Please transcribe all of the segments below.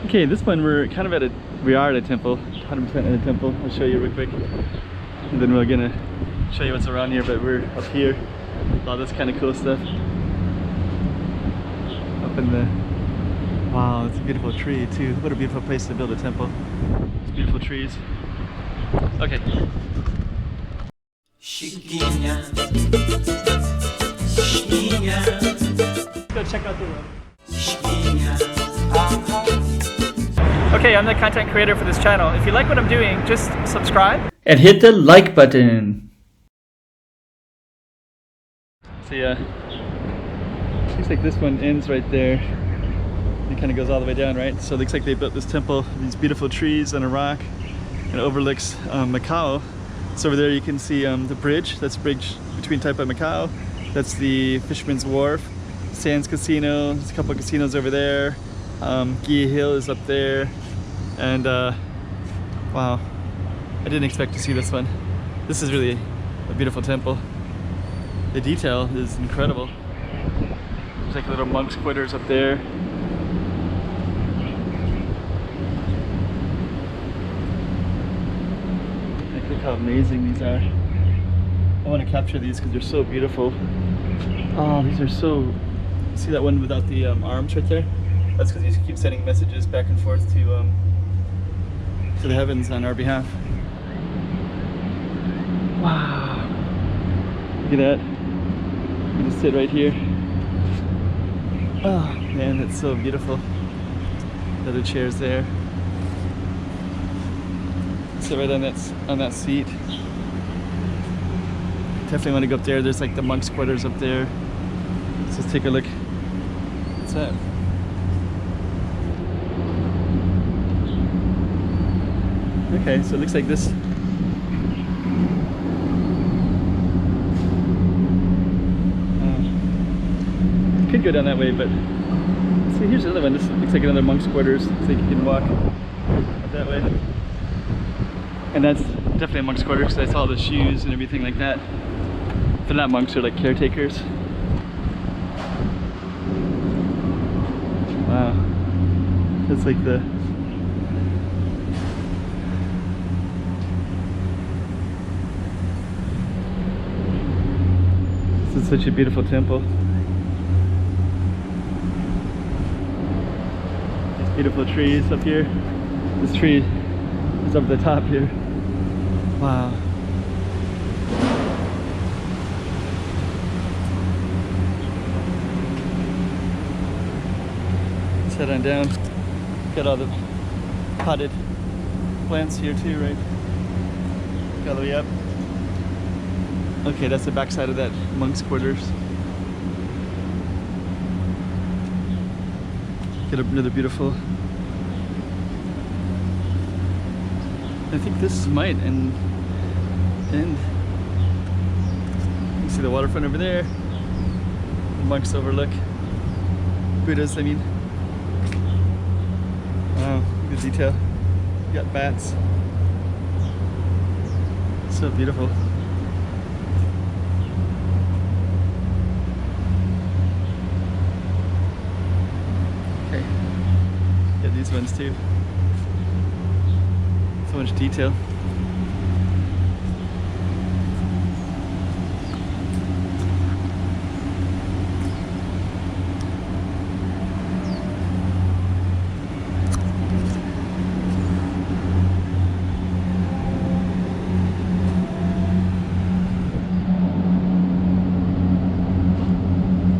Okay, this one we are at a temple, 100% at a temple. I'll show you real quick, and then we're gonna show you what's around here. But we're up here, all this kind of cool stuff. Up in the, wow, it's a beautiful tree too. What a beautiful place to build a temple. It's beautiful trees. Okay. Chiquinha, Chiquinha. Let's go check out the room. Chiquinha. Okay, I'm the content creator for this channel. If you like what I'm doing, just subscribe and hit the like button. So yeah, looks like this one ends right there. It kind of goes all the way down, right? So it looks like they built this temple, these beautiful trees on a rock, and it overlooks Macau. So over there you can see the bridge. That's the bridge between Taipa and Macau. That's the Fisherman's Wharf. Sands Casino, there's a couple of casinos over there. Gia Hill is up there. And wow, I didn't expect to see this one. This is really a beautiful temple. The detail is incredible. There's like little monks' quarters up there. Like, look how amazing these are. I want to capture these because they're so beautiful. Oh, these are so... See that one without the arms right there? That's because you keep sending messages back and forth to the heavens on our behalf. Wow! Look at that. You just sit right here. Oh man, that's so beautiful. The other chairs there. Sit right on that seat. Definitely want to go up there. There's like the monks' quarters up there. So let's take a look. What's that? Okay, so it looks like this. Could go down that way, but see, here's the other one. This looks like another monk's quarters. Looks like you can walk up that way. And that's definitely a monk's quarters because I saw the shoes and everything like that. They're not monks, they're like caretakers. Wow. That's like the... This is such a beautiful temple. These beautiful trees up here. This tree is up the top here. Wow. Let's head on down. Got all the potted plants here too, right? All the way up. Okay, that's the backside of that monk's quarters. Get another beautiful. I think this might end. You see the waterfront over there. The monks overlook. Buddhas, I mean. Wow, good detail. You got bats. So beautiful. Okay. Got these ones too. So much detail.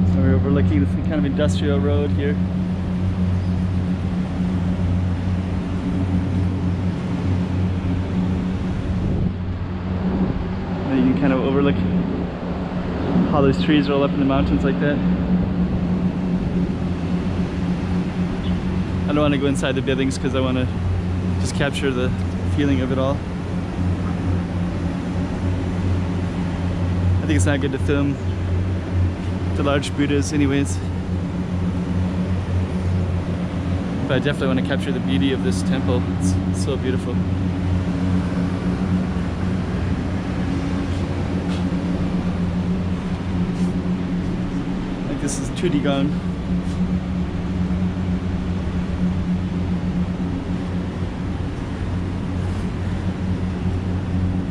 So we're overlooking this kind of industrial road here. You can kind of overlook how those trees roll up in the mountains like that. I don't want to go inside the buildings because I want to just capture the feeling of it all. I think it's not good to film the large Buddhas anyways. But I definitely want to capture the beauty of this temple. It's so beautiful. This is Tudigang.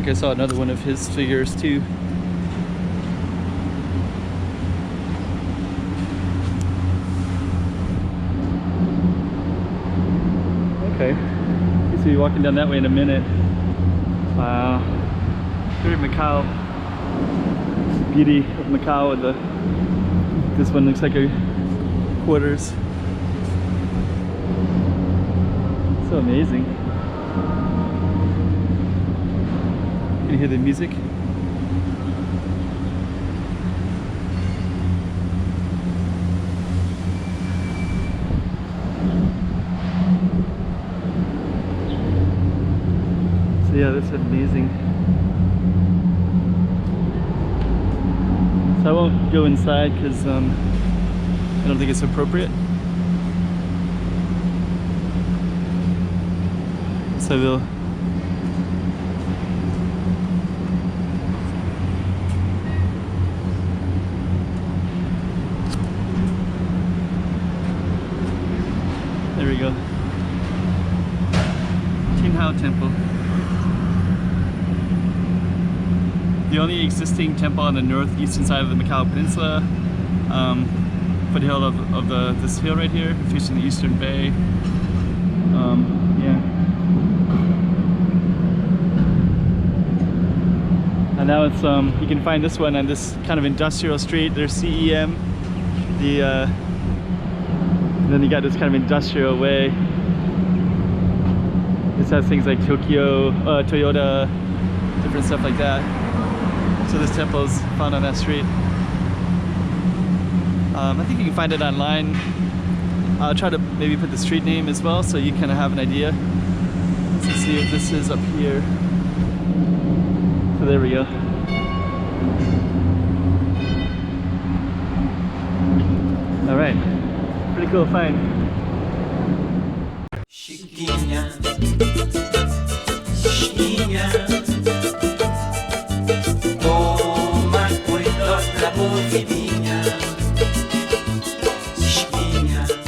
think I saw another one of his figures too. Okay, guess we'll be walking down that way in a minute. Wow, here in Macau, beauty of Macau. And this one looks like a quarters. So amazing. Can you hear the music? So yeah, that's amazing. So I won't go inside because I don't think it's appropriate. So we'll there we go. Hau Temple. The only existing temple on the northeastern side of the Macau Peninsula, foothill of this hill right here, facing the Eastern Bay. Yeah. And now it's you can find this one on this kind of industrial street. There's CEM. And then you got this kind of industrial way. This has things like Tokyo, Toyota, different stuff like that. So this temple is found on that street. I think you can find it online. I'll try to maybe put the street name as well so you kind of have an idea. Let's see if this is up here. So there we go. All right, pretty cool find. Chiquinha.